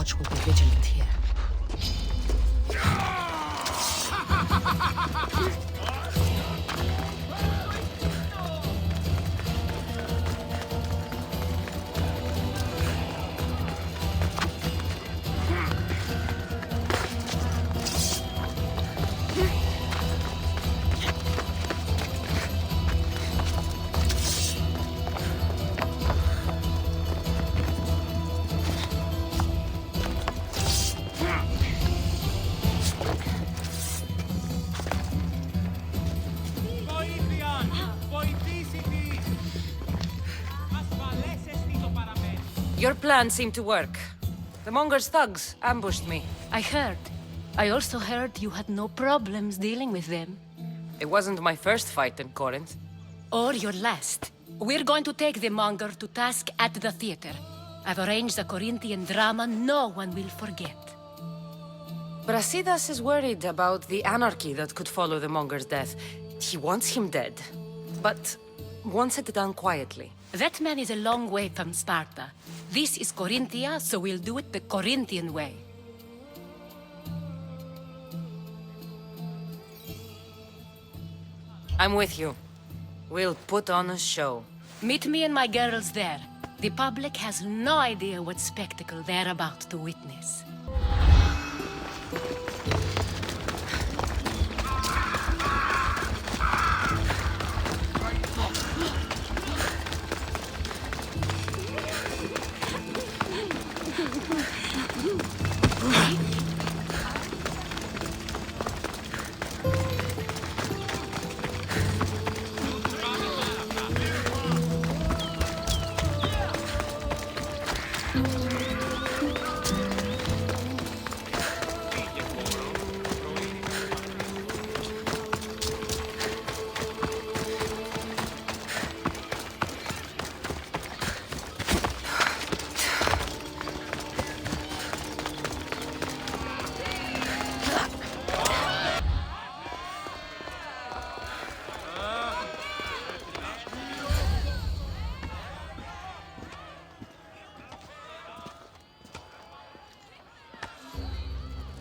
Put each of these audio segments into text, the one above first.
watch will be vigilant here. Your plan seemed to work. The Monger's thugs ambushed me. I heard. I also heard you had no problems dealing with them. It wasn't my first fight in Corinth. Or your last. We're going to take the Monger to task at the theater. I've arranged a Corinthian drama no one will forget. Brasidas is worried about the anarchy that could follow the Monger's death. He wants him dead, but wants it done quietly. That man is a long way from Sparta. This is Corinthia, so we'll do it the Corinthian way. I'm with you. We'll put on a show. Meet me and my girls there. The public has no idea what spectacle they're about to witness.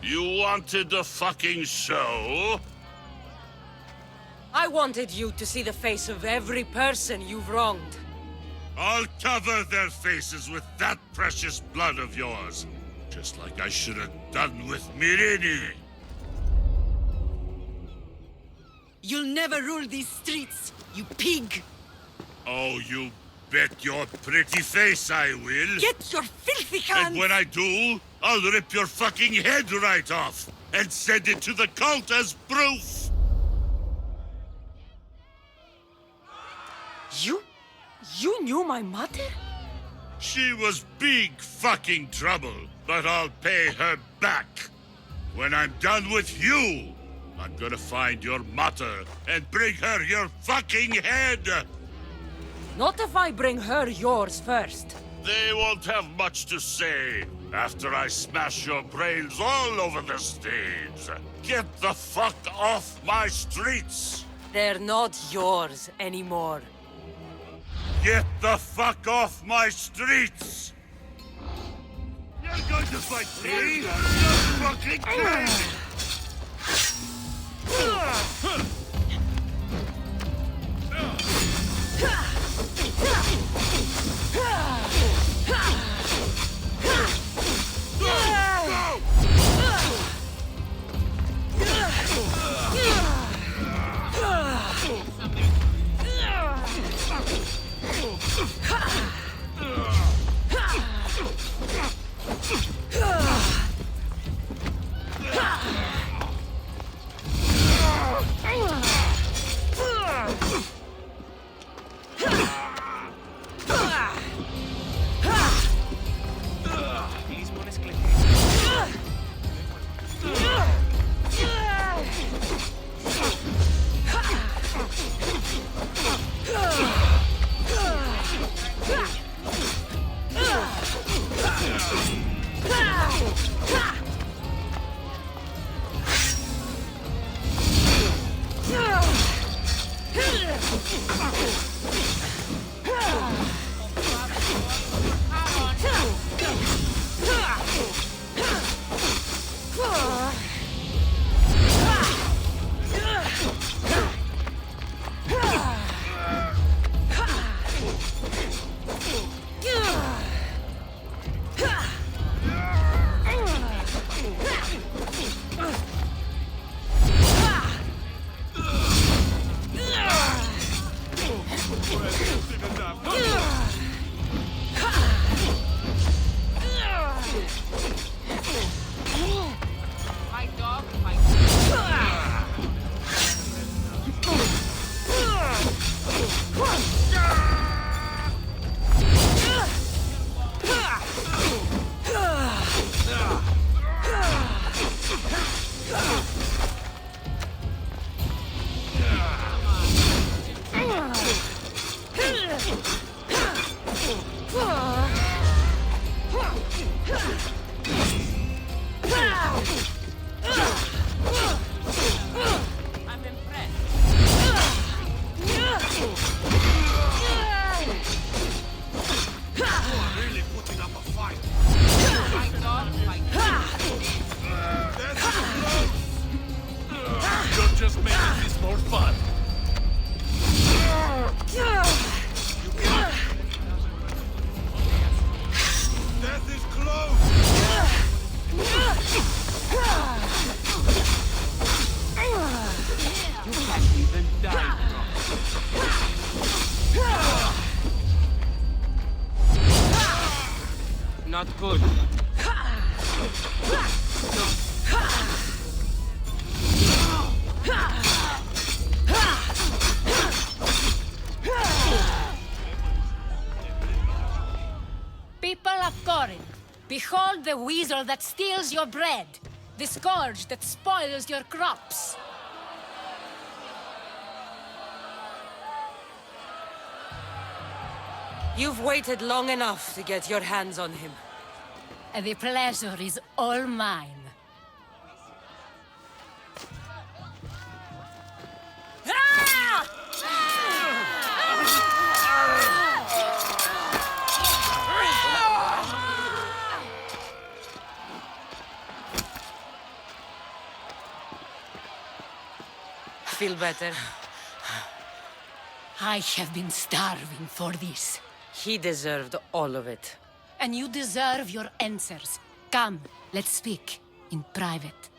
You wanted a fucking show? I wanted you to see the face of every person you've wronged. I'll cover their faces with that precious blood of yours. Just like I should have done with Mirini. You'll never rule these streets, you pig! Oh, you bet your pretty face I will. Get your filthy hands! And when I do, I'll rip your fucking head right off and send it to the cult as proof. You knew my mother? She was big fucking trouble, but I'll pay her back. When I'm done with you, I'm gonna find your mother and bring her your fucking head. Not if I bring her yours first. They won't have much to say after I smash your brains all over the stage. Get the fuck off my streets! They're not yours anymore. Get the fuck off my streets! You're going to fight me? You fucking kid! just making this more fun. Death is close! You can't even die. Not good. People of Corinth, behold the weasel that steals your bread, the scourge that spoils your crops. You've waited long enough to get your hands on him. The pleasure is all mine. Feel better? I have been starving for this. He deserved all of it. And you deserve your answers. Come, let's speak in private.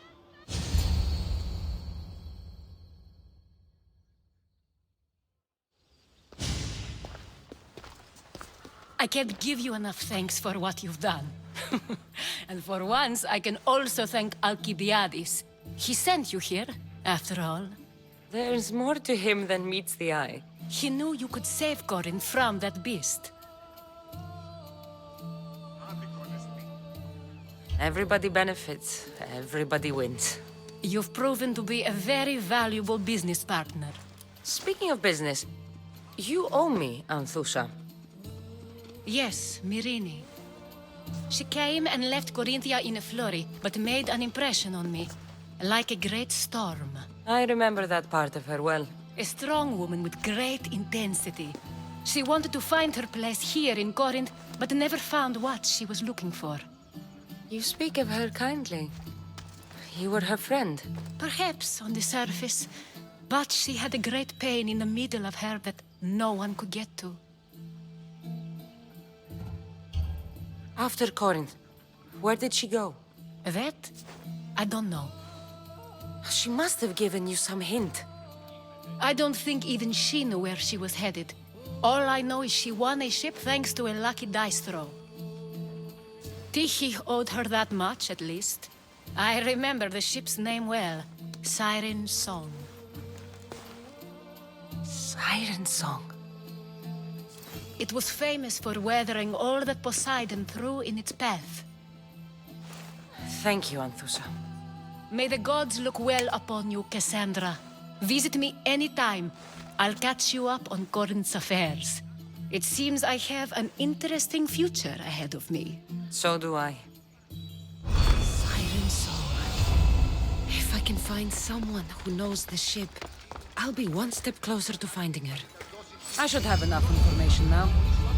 I can't give you enough thanks for what you've done. And for once, I can also thank Alcibiades. He sent you here, after all. There's more to him than meets the eye. He knew you could save Corinth from that beast. Everybody benefits, everybody wins. You've proven to be a very valuable business partner. Speaking of business, you owe me, Anthusha. Yes, Myrine. She came and left Corinthia in a flurry, but made an impression on me. Like a great storm. I remember that part of her well. A strong woman with great intensity. She wanted to find her place here in Corinth, but never found what she was looking for. You speak of her kindly. You were her friend. Perhaps on the surface, but she had a great pain in the middle of her that no one could get to. After Corinth, where did she go? That? I don't know. She must have given you some hint. I don't think even she knew where she was headed. All I know is she won a ship thanks to a lucky dice throw. Tyche owed her that much, at least. I remember the ship's name well. Siren Song. Siren Song. It was famous for weathering all that Poseidon threw in its path. Thank you, Anthusha. May the gods look well upon you, Cassandra. Visit me anytime. I'll catch you up on Corinth's affairs. It seems I have an interesting future ahead of me. So do I. Siren Song. If I can find someone who knows the ship, I'll be one step closer to finding her. I should have enough information now.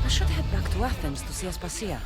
I should head back to Athens to see Aspasia.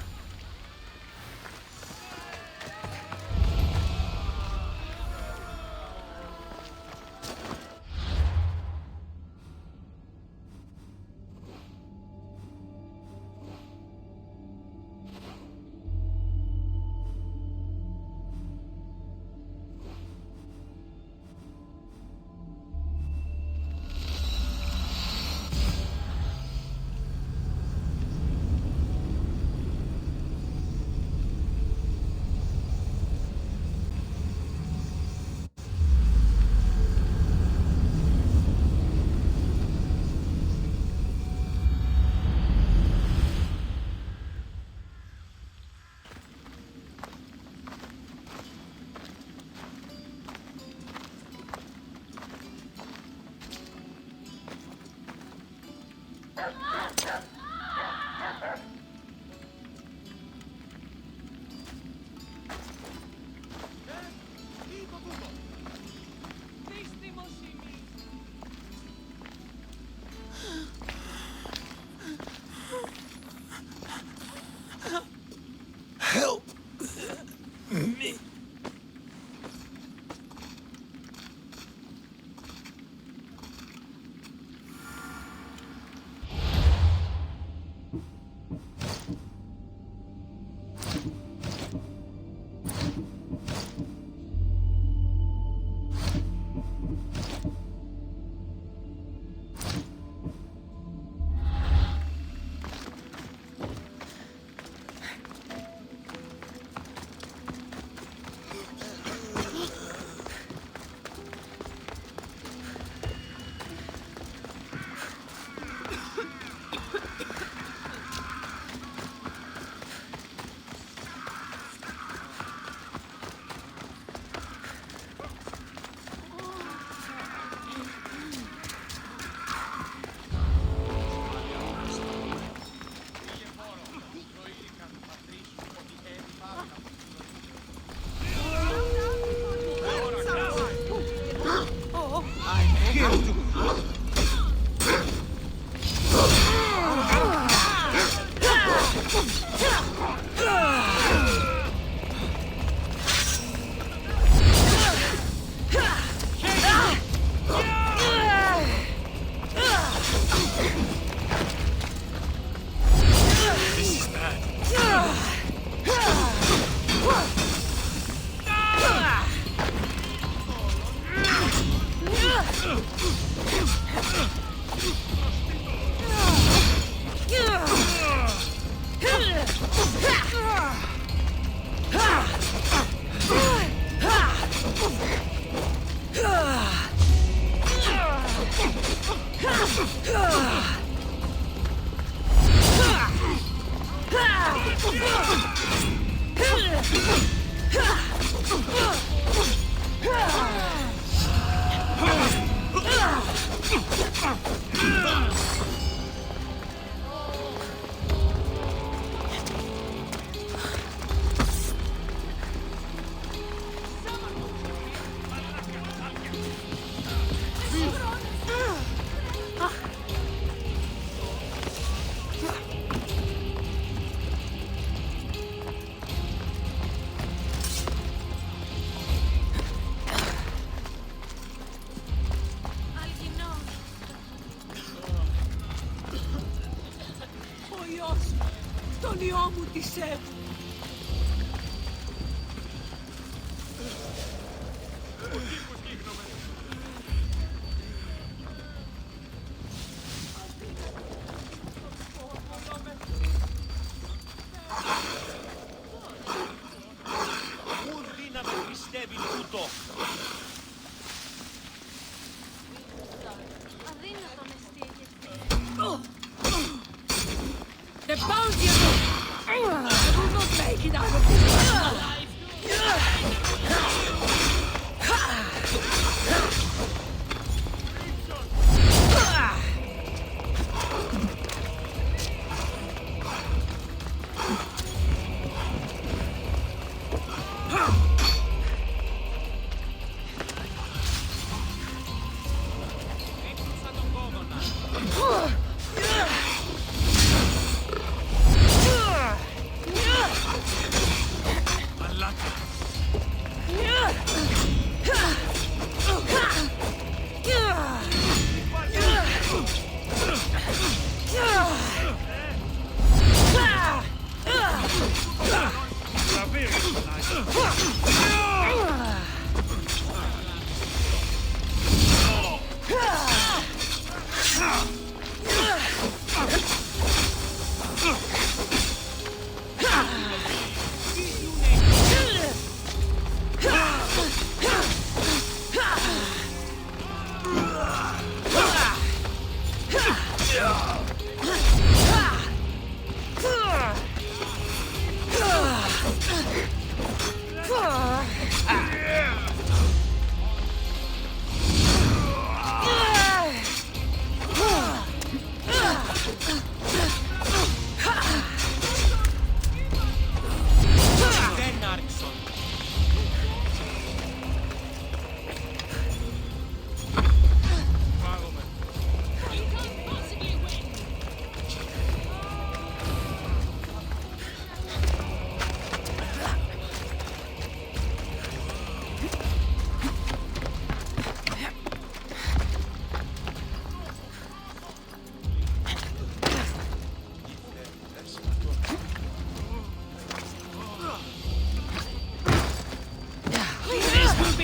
Τον ιό μου τη Σεβ. Ούτε να με πιστεύει τούτο. The bounty of it! I will not make it out of this alive! Ah!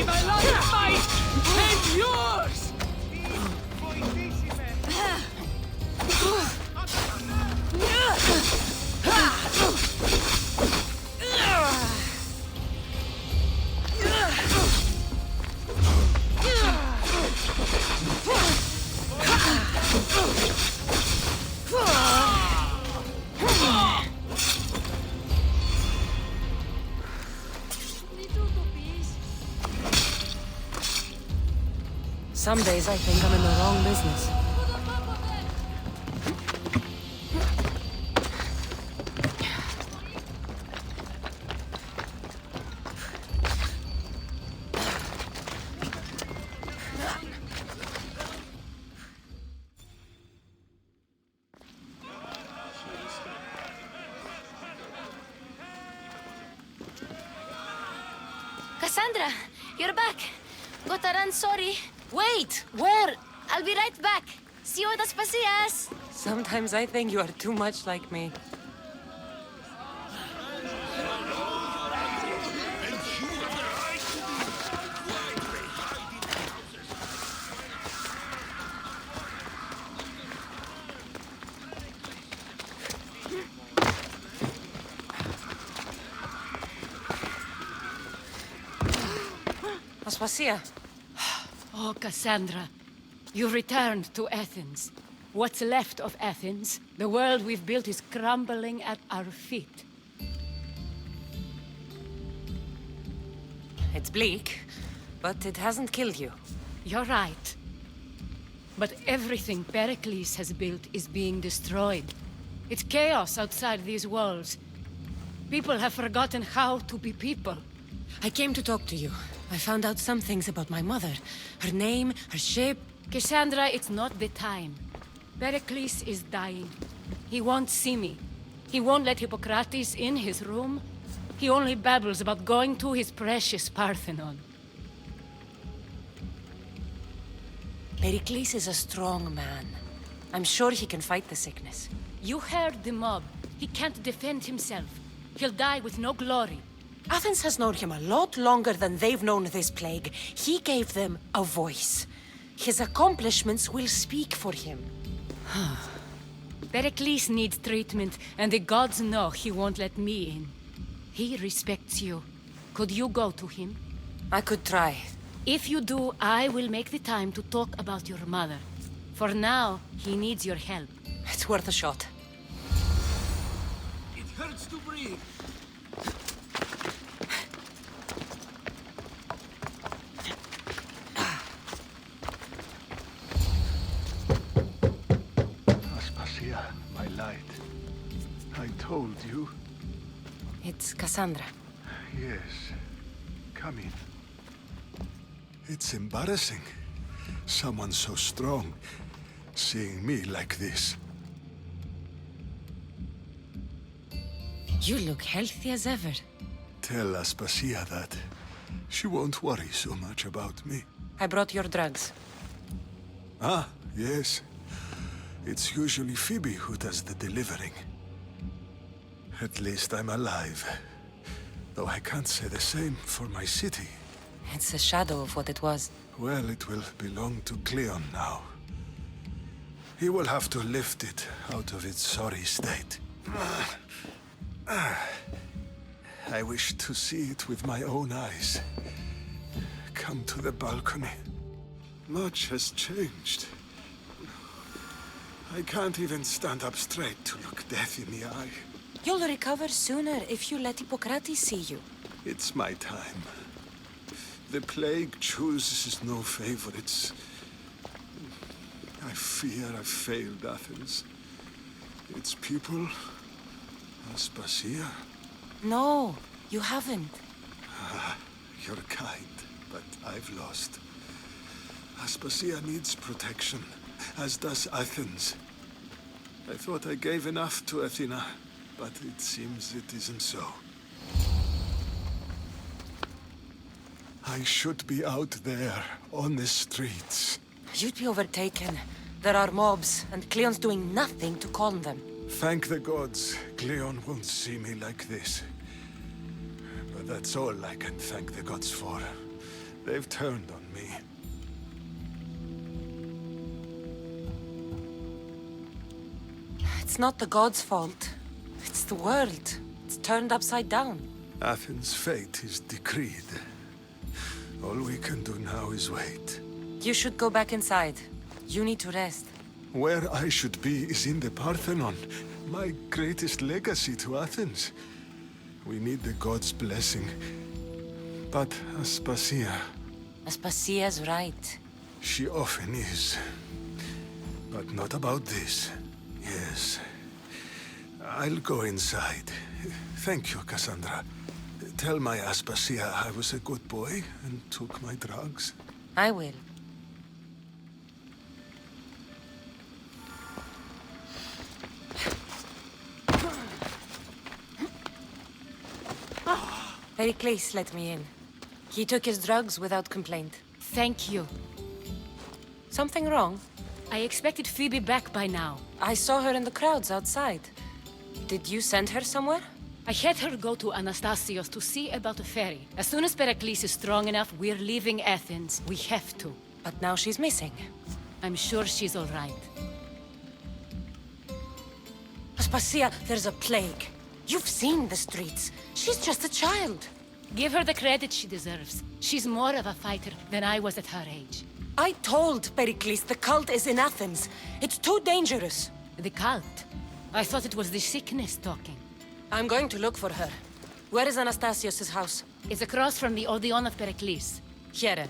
me my life, mine and yours! Some days I think I'm in the wrong business. Cassandra, you're back. Gotta run, sorry. Wait! Where? I'll be right back. See you at Aspasias. Sometimes I think you are too much like me. Aspasia. Oh, Cassandra, you returned to Athens. What's left of Athens, the world we've built is crumbling at our feet. It's bleak, but it hasn't killed you. You're right. But everything Pericles has built is being destroyed. It's chaos outside these walls. People have forgotten how to be people. I came to talk to you. I found out some things about my mother. Her name, her ship. Cassandra, it's not the time. Pericles is dying. He won't see me. He won't let Hippocrates in his room. He only babbles about going to his precious Parthenon. Pericles is a strong man. I'm sure he can fight the sickness. You heard the mob. He can't defend himself. He'll die with no glory. Athens has known him a lot longer than they've known this plague. He gave them a voice. His accomplishments will speak for him. Pericles needs treatment, and the gods know he won't let me in. He respects you. Could you go to him? I could try. If you do, I will make the time to talk about your mother. For now, he needs your help. It's worth a shot. It hurts to breathe. Aspasia, my light. I told you. It's Cassandra. Yes. Come in. It's embarrassing. Someone so strong, seeing me like this. You look healthy as ever. Tell Aspasia that. She won't worry so much about me. I brought your drugs. Ah, yes. It's usually Phoebe who does the delivering. At least I'm alive. Though I can't say the same for my city. It's a shadow of what it was. Well, it will belong to Cleon now. He will have to lift it out of its sorry state. I wish to see it with my own eyes. Come to the balcony. Much has changed. I can't even stand up straight to look death in the eye. You'll recover sooner if you let Hippocrates see you. It's my time. The plague chooses no favorites. I fear I've failed Athens. Its people, Aspasia. No, you haven't. You're kind, but I've lost. Aspasia needs protection, as does Athens. I thought I gave enough to Athena, but it seems it isn't so. I should be out there, on the streets. You'd be overtaken. There are mobs, and Cleon's doing nothing to calm them. Thank the gods, Cleon won't see me like this. But that's all I can thank the gods for. They've turned on me. It's not the gods' fault. It's the world. It's turned upside down. Athens' fate is decreed. All we can do now is wait. You should go back inside. You need to rest. Where I should be is in the Parthenon, my greatest legacy to Athens. We need the gods' blessing. But Aspasia... Aspasia's right. She often is. But not about this. Yes. I'll go inside. Thank you, Cassandra. Tell my Aspasia I was a good boy and took my drugs. I will. Pericles let me in. He took his drugs without complaint. Thank you. Something wrong? I expected Phoebe back by now. I saw her in the crowds outside. Did you send her somewhere? I had her go to Anastasios to see about a ferry. As soon as Pericles is strong enough, we're leaving Athens. We have to. But now she's missing. I'm sure she's all right. Aspasia, there's a plague. You've seen the streets. She's just a child. Give her the credit she deserves. She's more of a fighter than I was at her age. I told Pericles the cult is in Athens. It's too dangerous. The cult? I thought it was the sickness talking. I'm going to look for her. Where is Anastasios' house? It's across from the Odeon of Pericles. Here.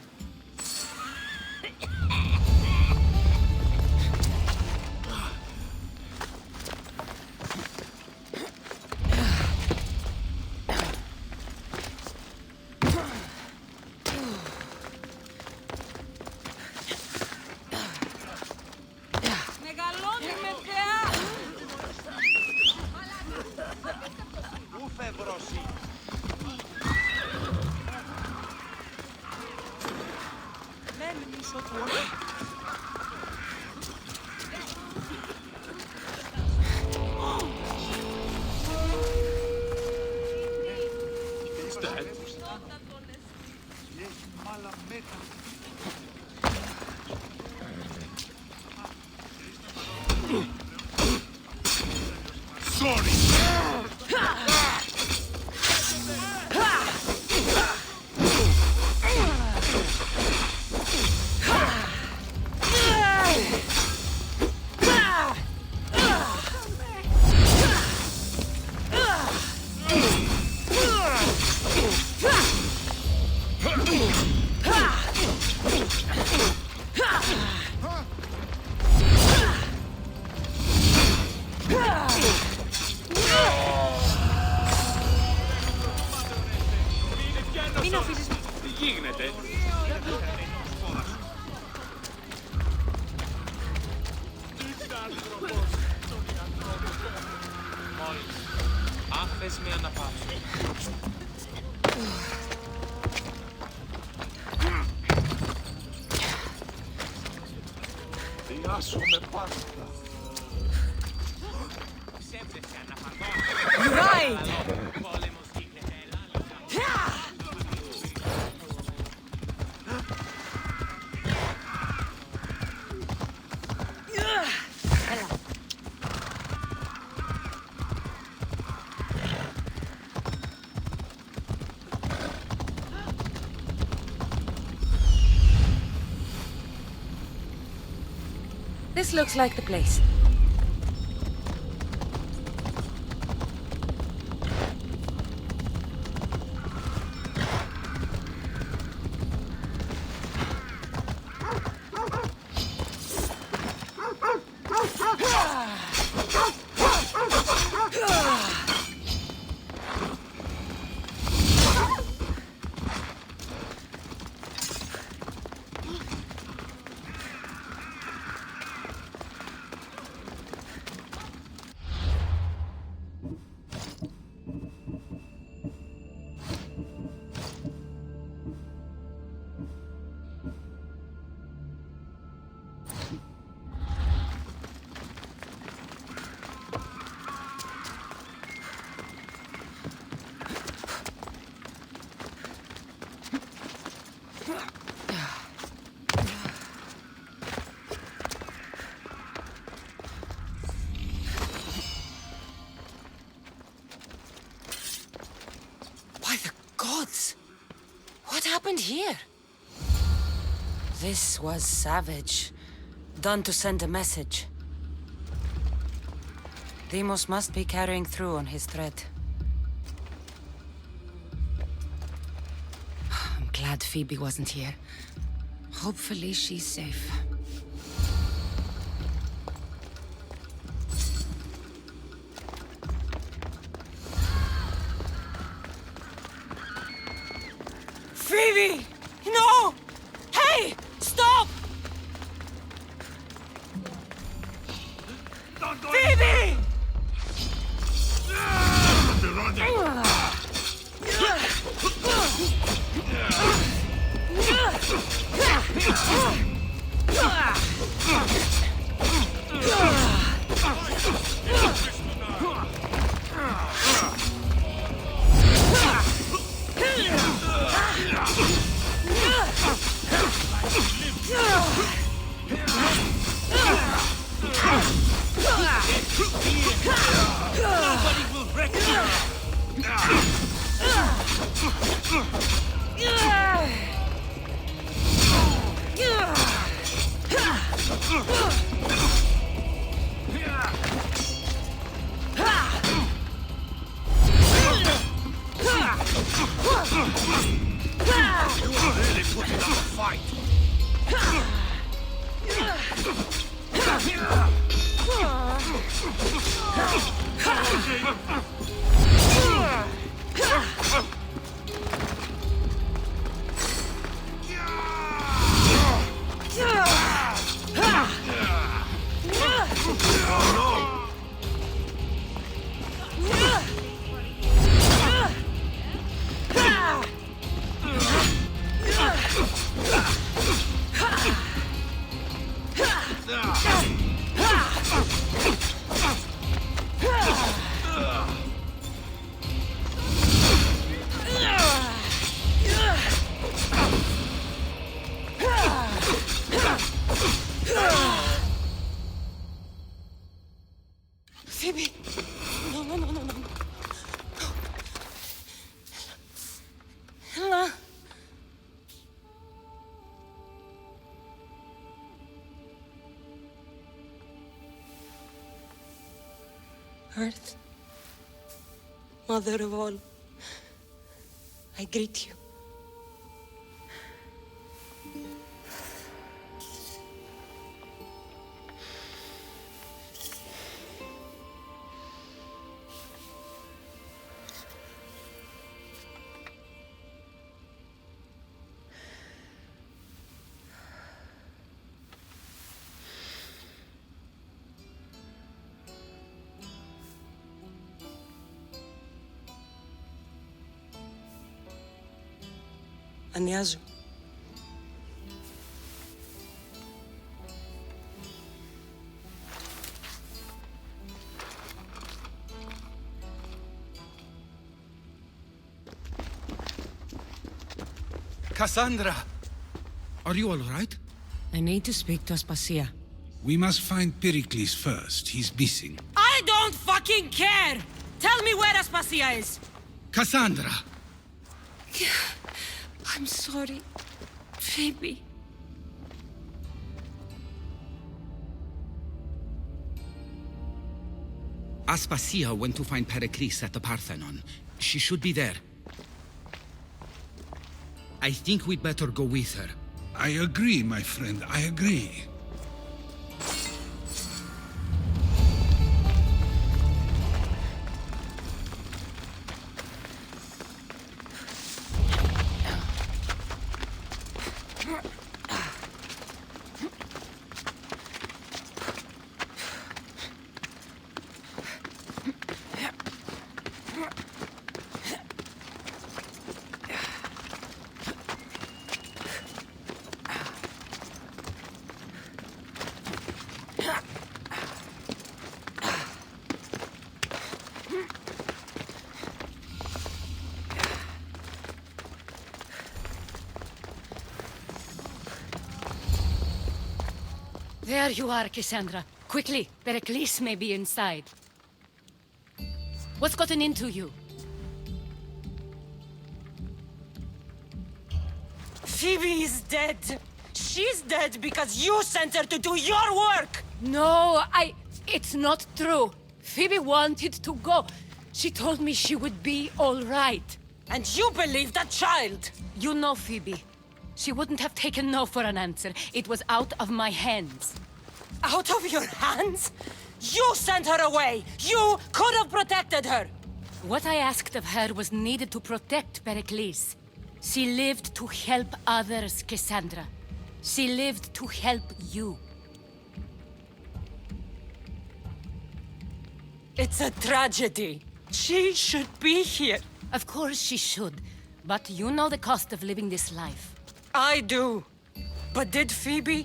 Άφες με αναπαύσω. Διάσου με πάστα. Right! This looks like the place. By the gods! What happened here? This was savage. Done to send a message. Deimos must be carrying through on his threat. I'm glad Phoebe wasn't here. Hopefully she's safe. Phoebe! No! Hey! Stop! Phoebe! Phoebe! No, no, no, no, no. Ella. Earth, Mother of all, I greet you. Ανιάζω. Cassandra! Are you all right? I need to speak to Aspasia. We must find Pericles first. He's missing. I don't fucking care! Tell me where Aspasia is! Cassandra! I'm sorry, Phoebe. Aspasia went to find Pericles at the Parthenon. She should be there. I think we'd better go with her. I agree, my friend. I agree. There you are, Cassandra. Quickly, Pericles may be inside. What's gotten into you? Phoebe is dead. She's dead because you sent her to do your work! No, it's not true. Phoebe wanted to go. She told me she would be all right. And you believe that child! You know Phoebe. She wouldn't have taken no for an answer. It was out of my hands. Out of your hands? You sent her away! You could have protected her! What I asked of her was needed to protect Pericles. She lived to help others, Cassandra. She lived to help you. It's a tragedy. She should be here. Of course she should. But you know the cost of living this life. I do. But did Phoebe?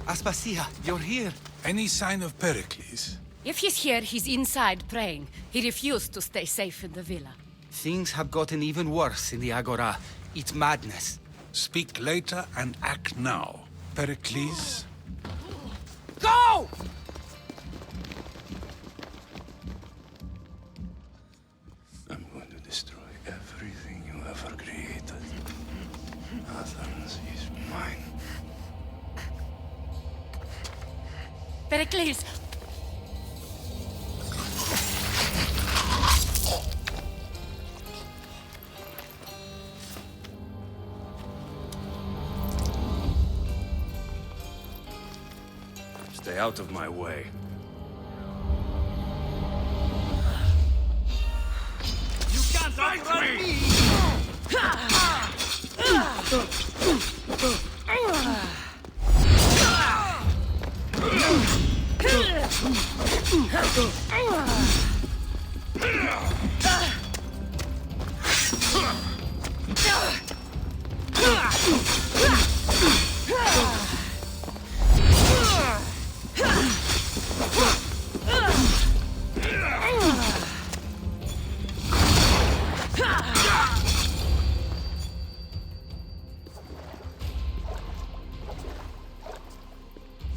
Aspasia, you're here. Any sign of Pericles? If he's here, he's inside praying. He refused to stay safe in the villa. Things have gotten even worse in the Agora. It's madness. Speak later and act now. Pericles? Go! I'm going to destroy everything you ever created. Athens is mine. Pericles! Stay out of my way. You can't outrun me!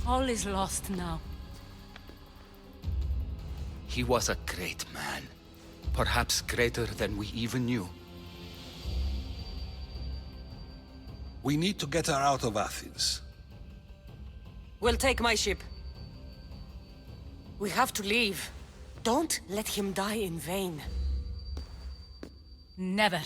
All is lost now. He was a great man. Perhaps greater than we even knew. We need to get her out of Athens. We'll take my ship. We have to leave. Don't let him die in vain. Never.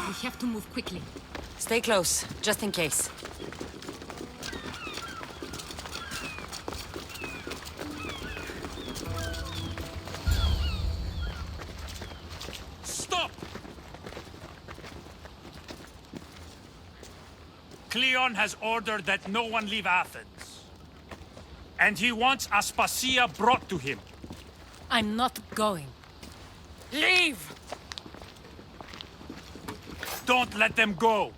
We have to move quickly. Stay close, just in case. Stop! Cleon has ordered that no one leave Athens. And he wants Aspasia brought to him. I'm not going. Leave! Don't let them go!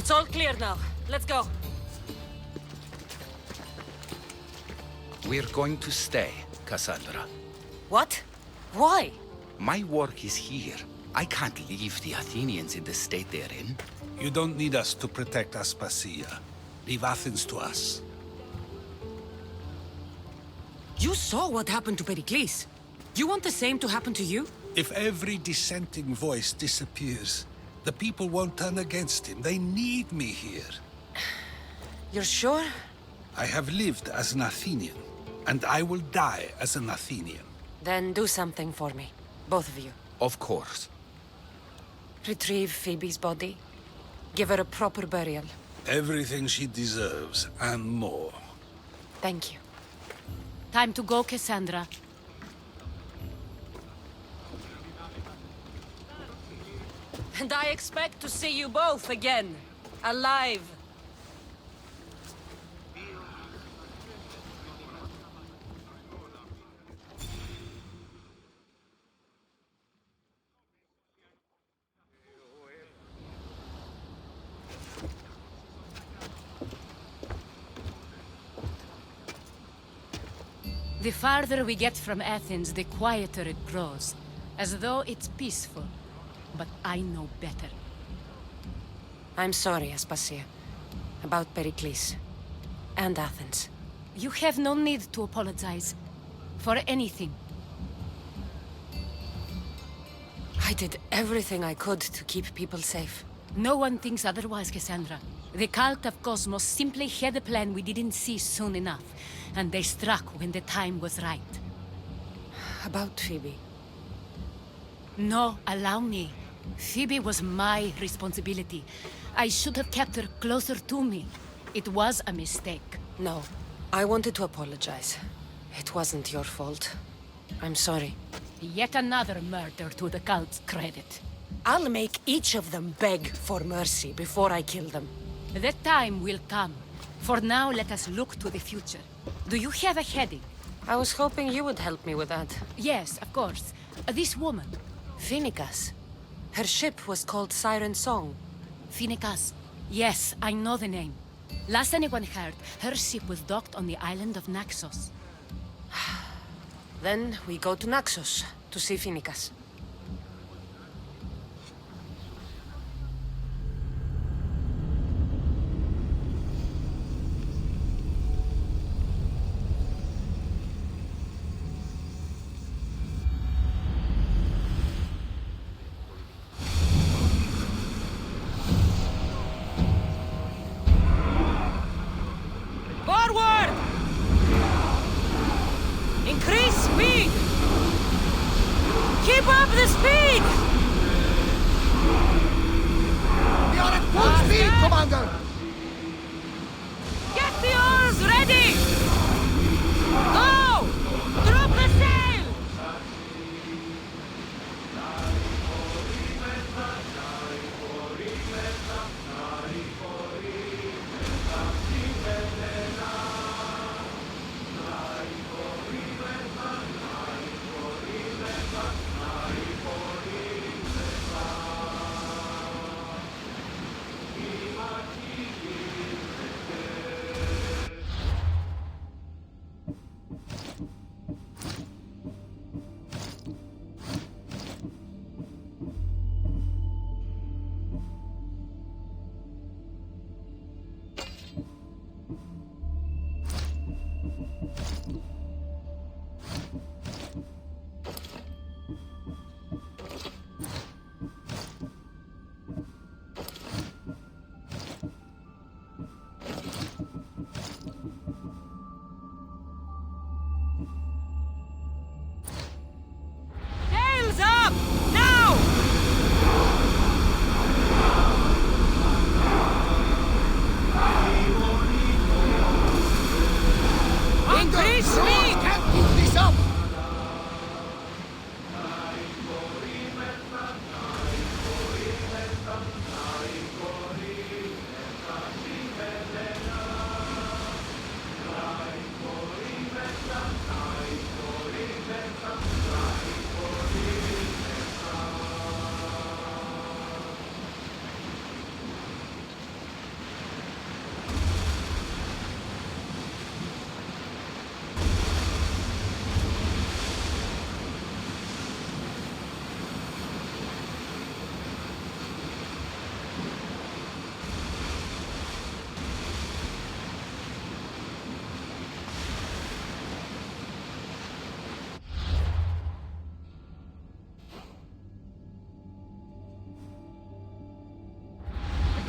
It's all clear now. Let's go. We're going to stay, Cassandra. What? Why? My work is here. I can't leave the Athenians in the state they're in. You don't need us to protect Aspasia. Leave Athens to us. You saw what happened to Pericles. You want the same to happen to you? If every dissenting voice disappears, the people won't turn against him. They need me here. You're sure? I have lived as an Athenian, and I will die as an Athenian. Then do something for me. Both of you. Of course. Retrieve Phoebe's body. Give her a proper burial. Everything she deserves, and more. Thank you. Time to go, Cassandra. And I expect to see you both again. Alive. The farther we get from Athens, the quieter it grows. As though it's peaceful. But I know better. I'm sorry, Aspasia. About Pericles. And Athens. You have no need to apologize. For anything. I did everything I could to keep people safe. No one thinks otherwise, Cassandra. The cult of Cosmos simply had a plan we didn't see soon enough. And they struck when the time was right. About Phoebe. No, allow me. Phoebe was my responsibility. I should have kept her closer to me. It was a mistake. No. I wanted to apologize. It wasn't your fault. I'm sorry. Yet another murder to the cult's credit. I'll make each of them beg for mercy before I kill them. That time will come. For now, let us look to the future. Do you have a heading? I was hoping you would help me with that. Yes, of course. This woman. Phoenicas. Her ship was called Siren Song. Phoenicas. Yes, I know the name. Last anyone heard, her ship was docked on the island of Naxos. Then we go to Naxos to see Phoenicas. Forward! Increase speed! Keep up the speed! We are at full speed, Commander! Get the oars ready! Go! Drop the sail!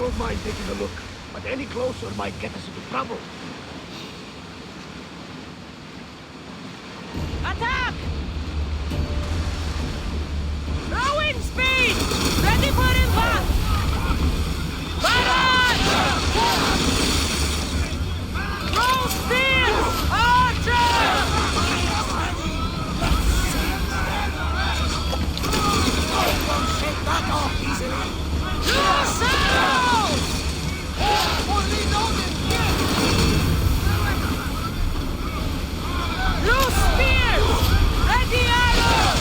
don't mind taking a look, but any closer might get us into trouble. Attack! Rowing speed! Ready for impact! Barrage! Row spears! Archers! Don't shake that off easily. Yourselves! Only loaded! Loose spears! Ready arrows!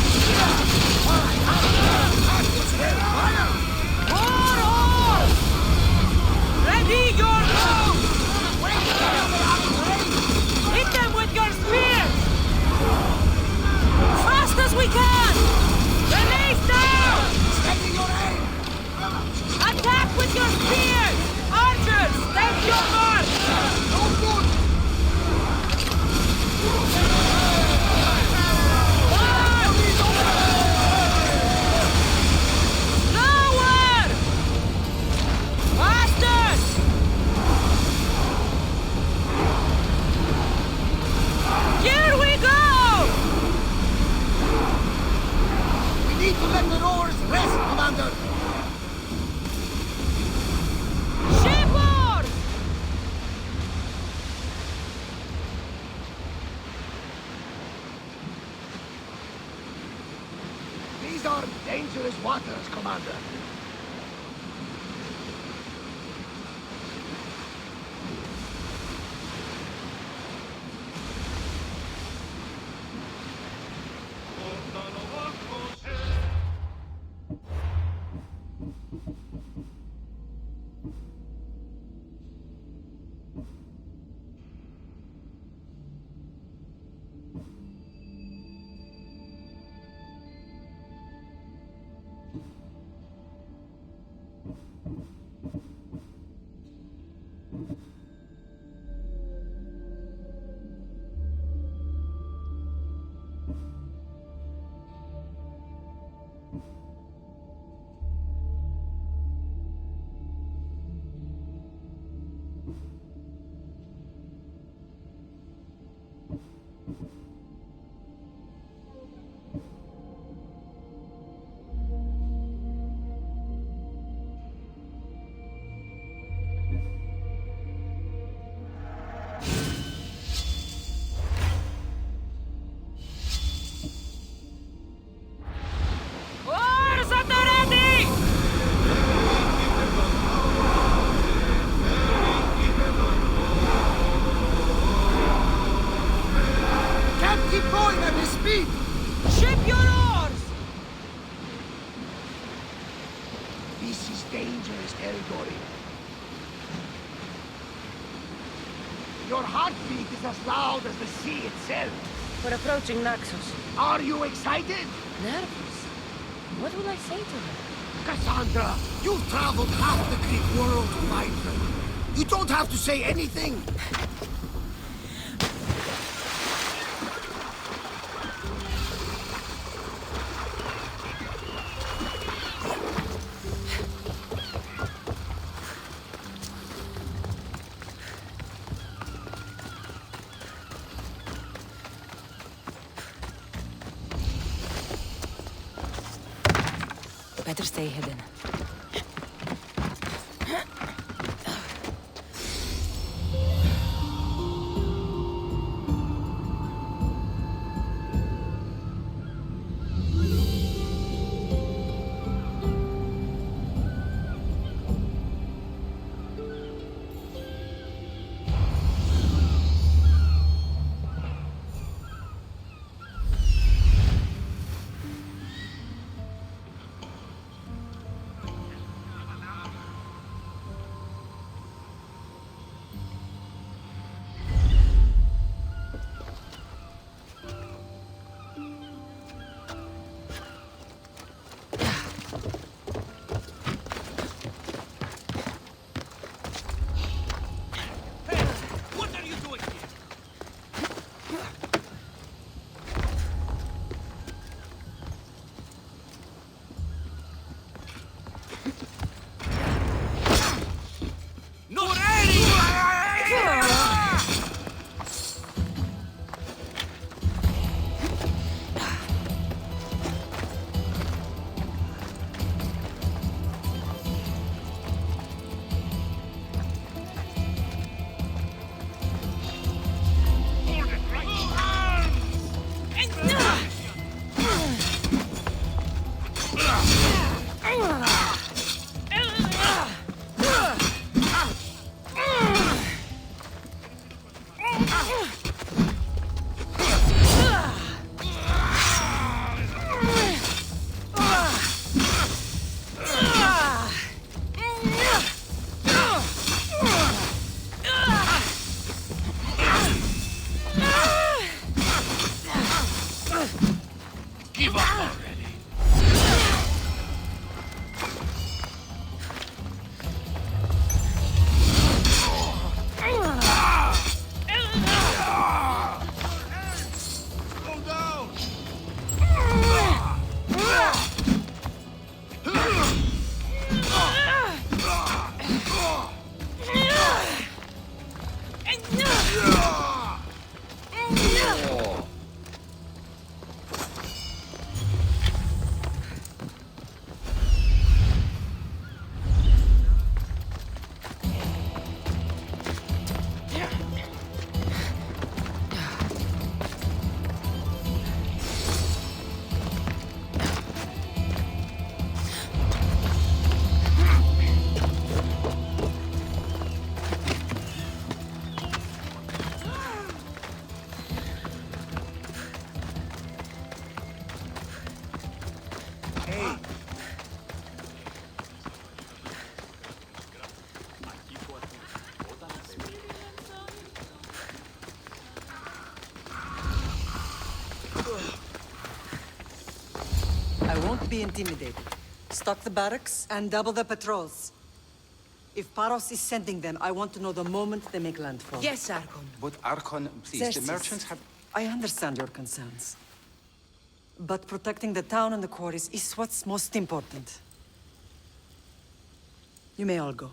More horse! Ready your bows! Hit them with your spears! Fast as we can! Release down! Steady your aim! Attack with your spears! Archers, take your mark! No good! Slower! Faster! Here we go! We need to let the rowers rest, Commander! Shipboard! These are dangerous waters, Commander. Oars at the ready! Can't keep going at this speed! Ship your oars! This is dangerous territory. Your heartbeat is as loud as the sea itself. We're approaching Naxos. Are you excited? Nervous? What will I say to her? Cassandra, you've traveled half the Greek world to find her. You don't have to say anything. Better stay hidden. Don't be intimidated. Stock the barracks and double the patrols. If Paros is sending them, I want to know the moment they make landfall. Yes, Archon. But Archon, please, Xerxes, the merchants have... I understand your concerns. But protecting the town and the quarries is what's most important. You may all go.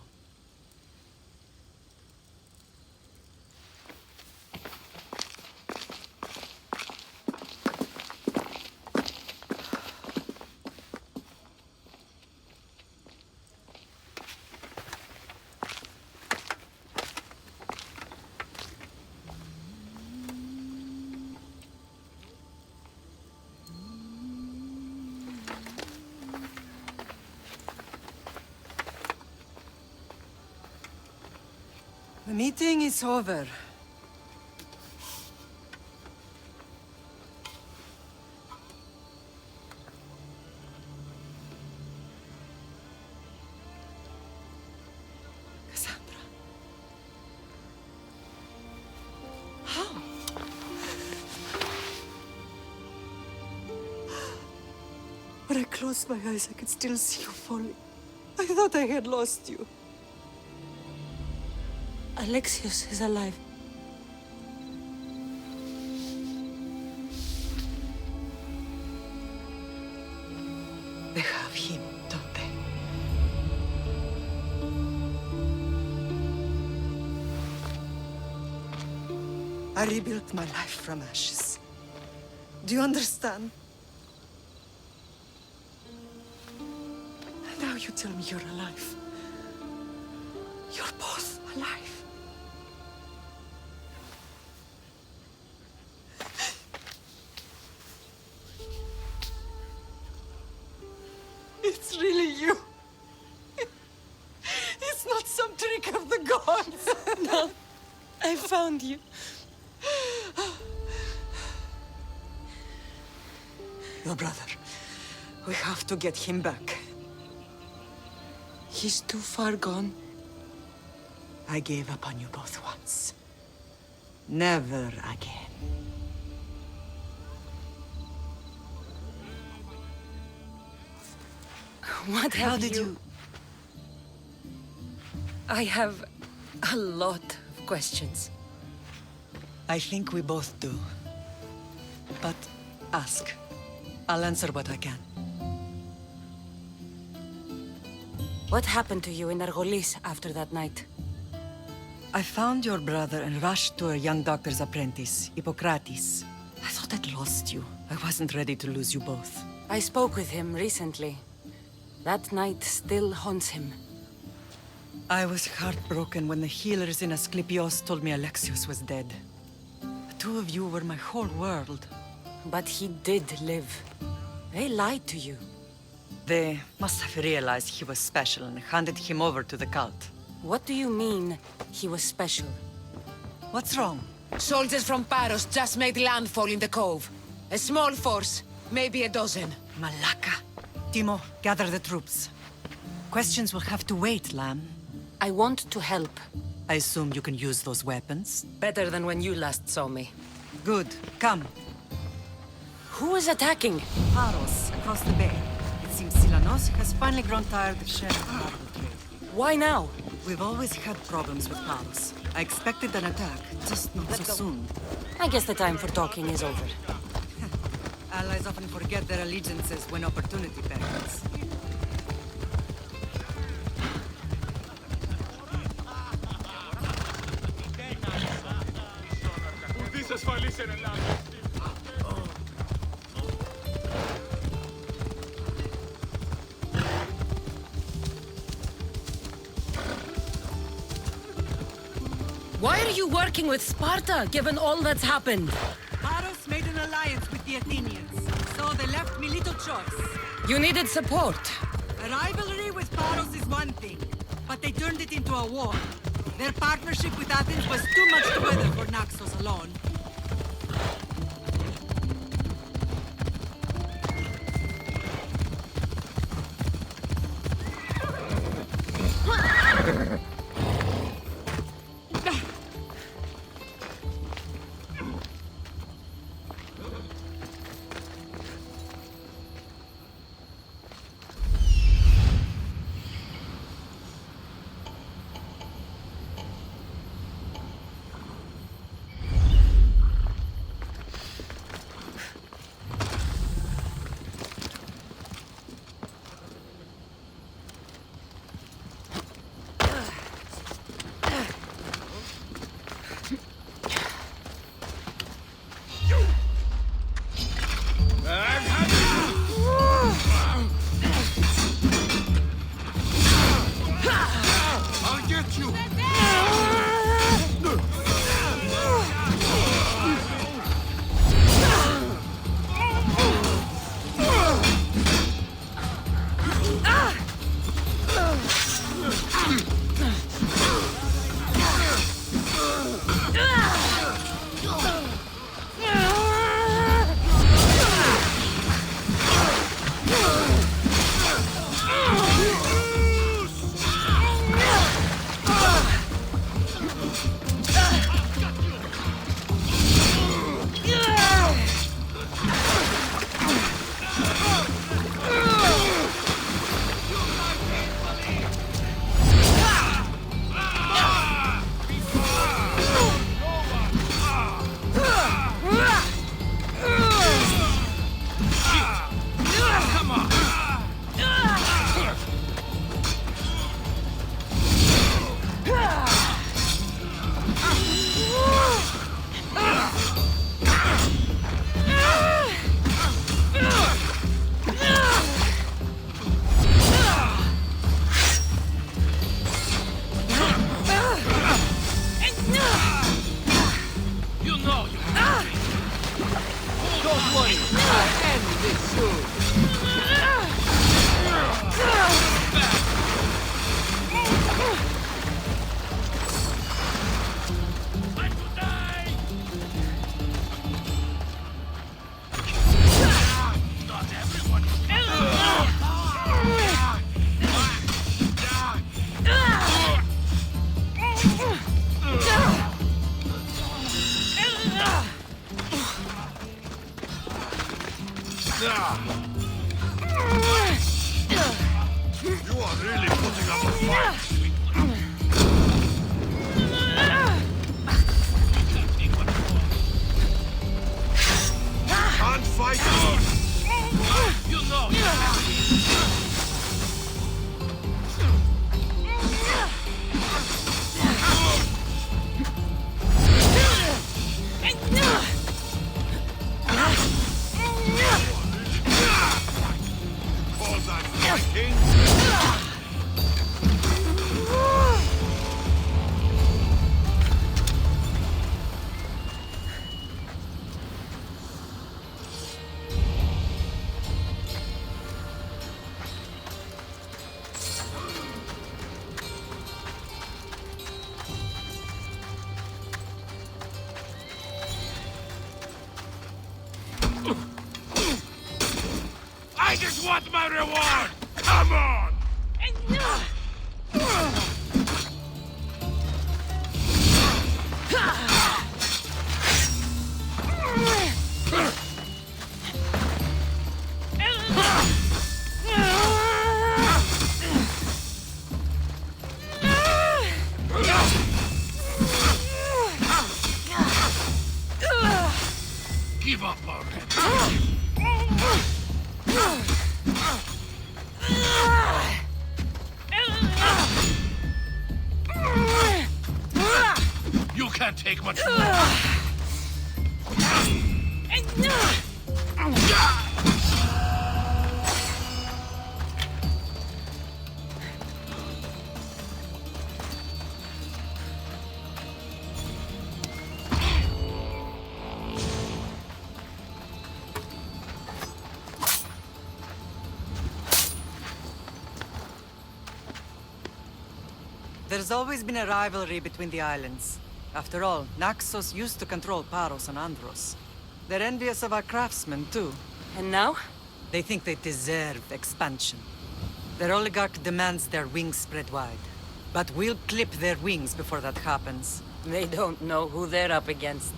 The meeting is over. Cassandra. How? When I closed my eyes, I could still see you falling. I thought I had lost you. Alexios is alive. They have him, don't they? I rebuilt my life from ashes. Do you understand? And now you tell me you're alive. You're both alive. It's really you. It's not some trick of the gods. No, I found you. Your brother. We have to get him back. He's too far gone. I gave up on you both once. Never again. What How have did you... I have a lot of questions. I think we both do. But ask. I'll answer what I can. What happened to you in Argolis after that night? I found your brother and rushed to a young doctor's apprentice, Hippocrates. I thought I'd lost you. I wasn't ready to lose you both. I spoke with him recently. That night still haunts him. I was heartbroken when the healers in Asclepios told me Alexios was dead. The two of you were my whole world. But he did live. They lied to you. They must have realized he was special and handed him over to the cult. What do you mean, he was special? What's wrong? Soldiers from Paros just made landfall in the cove. A small force, maybe a dozen. Malaka. Timo, gather the troops. Questions will have to wait, Lamb. I want to help. I assume you can use those weapons? Better than when you last saw me. Good. Come. Who is attacking? Paros, across the bay. It seems Silanos has finally grown tired of sharing the battle trade. Why now? We've always had problems with Paros. I expected an attack, just not so soon. I guess the time for talking is over. Allies often forget their allegiances when opportunity beckons. Why are you working with Sparta, given all that's happened? Paros made an alliance with the Athenians, so they left me little choice. You needed support. A rivalry with Paros is one thing, but they turned it into a war. Their partnership with Athens was too much to weather for Naxos alone. you! You are really putting up a fight. Can't fight us. You know. Call that fighting? I just want my reward! Come on! Give up already! You can't take much more. There's always been a rivalry between the islands. After all, Naxos used to control Paros and Andros. They're envious of our craftsmen, too. And now? They think they deserve expansion. Their oligarch demands their wings spread wide. But we'll clip their wings before that happens. They don't know who they're up against.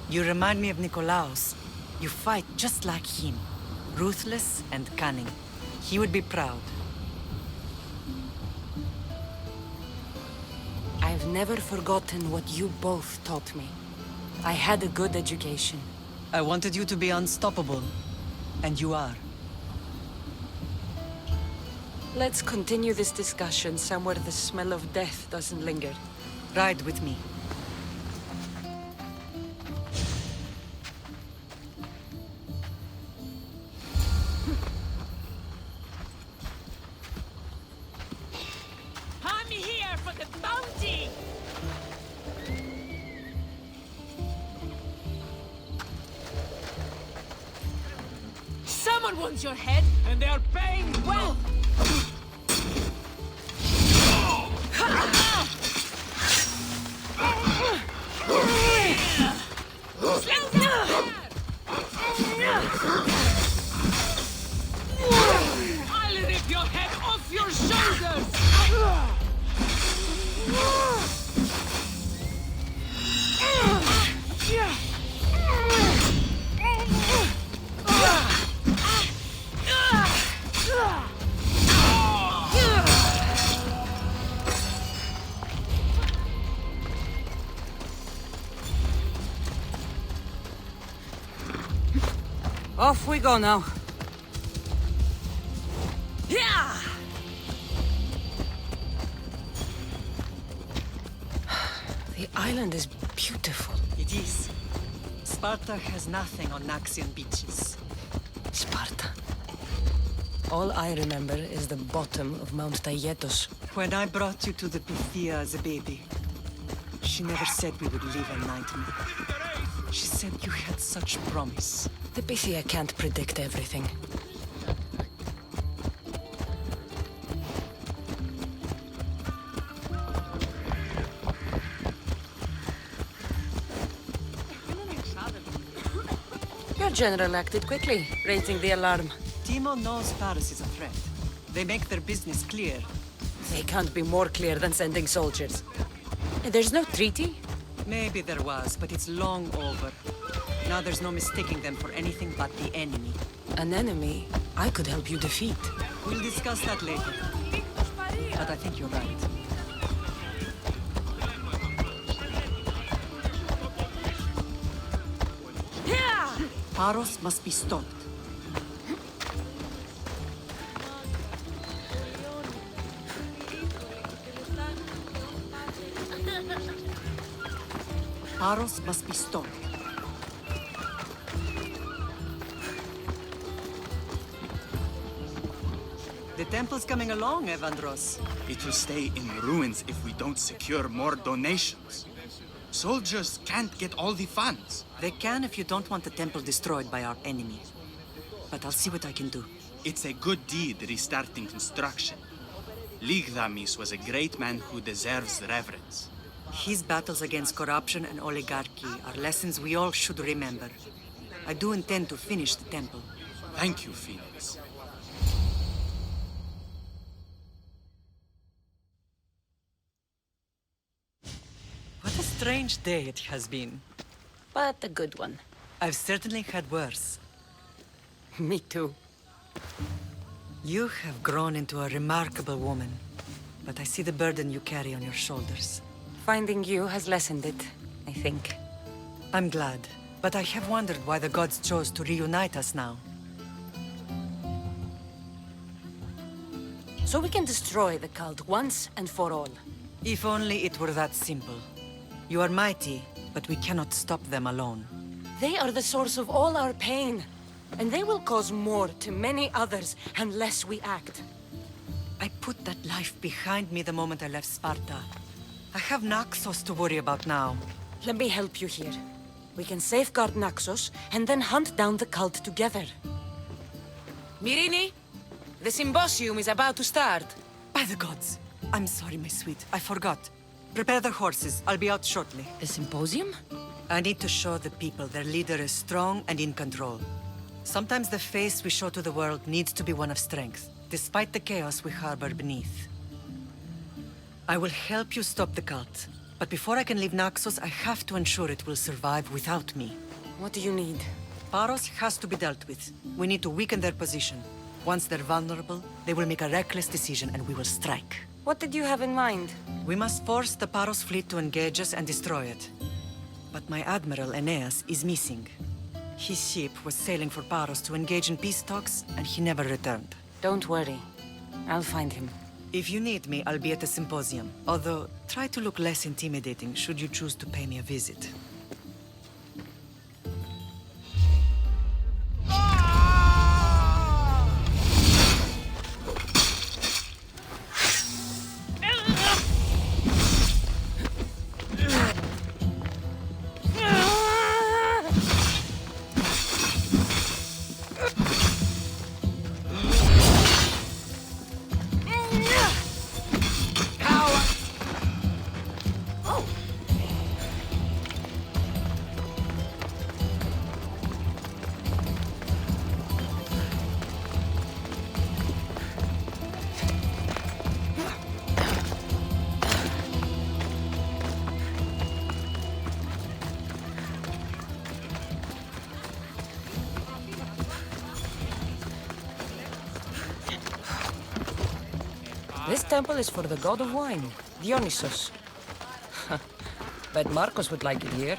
You remind me of Nikolaos. You fight just like him. Ruthless and cunning. He would be proud. I've never forgotten what you both taught me. I had a good education. I wanted you to be unstoppable. And you are. Let's continue this discussion somewhere the smell of death doesn't linger. Ride with me. I'm here! want your head, and they are paying well! I'll rip your head off your shoulders! Off we go now. Yeah! The island is beautiful. It is. Sparta has nothing on Naxian beaches. Sparta. All I remember is the bottom of Mount Taygetos. When I brought you to the Pythia as a baby, she never said we would live a nightmare. She said you had such promise. The Pythia can't predict everything. Your general acted quickly, raising the alarm. Timo knows Paris is a threat. They make their business clear. They can't be more clear than sending soldiers. There's no treaty? Maybe there was, but it's long over. Now there's no mistaking them for anything but the enemy. An enemy I could help you defeat. We'll discuss that later. But I think you're right. Paros must be stopped. Paros must be stopped. The temple's coming along, Evandros. It will stay in ruins if we don't secure more donations. Soldiers can't get all the funds. They can if you don't want the temple destroyed by our enemy. But I'll see what I can do. It's a good deed restarting construction. Ligdamis was a great man who deserves reverence. His battles against corruption and oligarchy are lessons we all should remember. I do intend to finish the temple. Thank you, Phoenix. What a strange day it has been. But a good one. I've certainly had worse. Me too. You have grown into a remarkable woman, but I see the burden you carry on your shoulders. Finding you has lessened it, I think. I'm glad, but I have wondered why the gods chose to reunite us now. So we can destroy the cult once and for all. If only it were that simple. You are mighty, but we cannot stop them alone. They are the source of all our pain, and they will cause more to many others unless we act. I put that life behind me the moment I left Sparta. I have Naxos to worry about now. Let me help you here. We can safeguard Naxos and then hunt down the cult together. Myrrine, the symposium is about to start. By the gods! I'm sorry, my sweet. I forgot. Prepare the horses. I'll be out shortly. The symposium? I need to show the people their leader is strong and in control. Sometimes the face we show to the world needs to be one of strength, despite the chaos we harbor beneath. I will help you stop the cult, but before I can leave Naxos, I have to ensure it will survive without me. What do you need? Paros has to be dealt with. We need to weaken their position. Once they're vulnerable, they will make a reckless decision and we will strike. What did you have in mind? We must force the Paros fleet to engage us and destroy it. But my admiral, Aeneas, is missing. His ship was sailing for Paros to engage in peace talks, and he never returned. Don't worry. I'll find him. If you need me, I'll be at the symposium. Although, try to look less intimidating should you choose to pay me a visit. This temple is for the god of wine, Dionysus. Bet Marcos would like it here.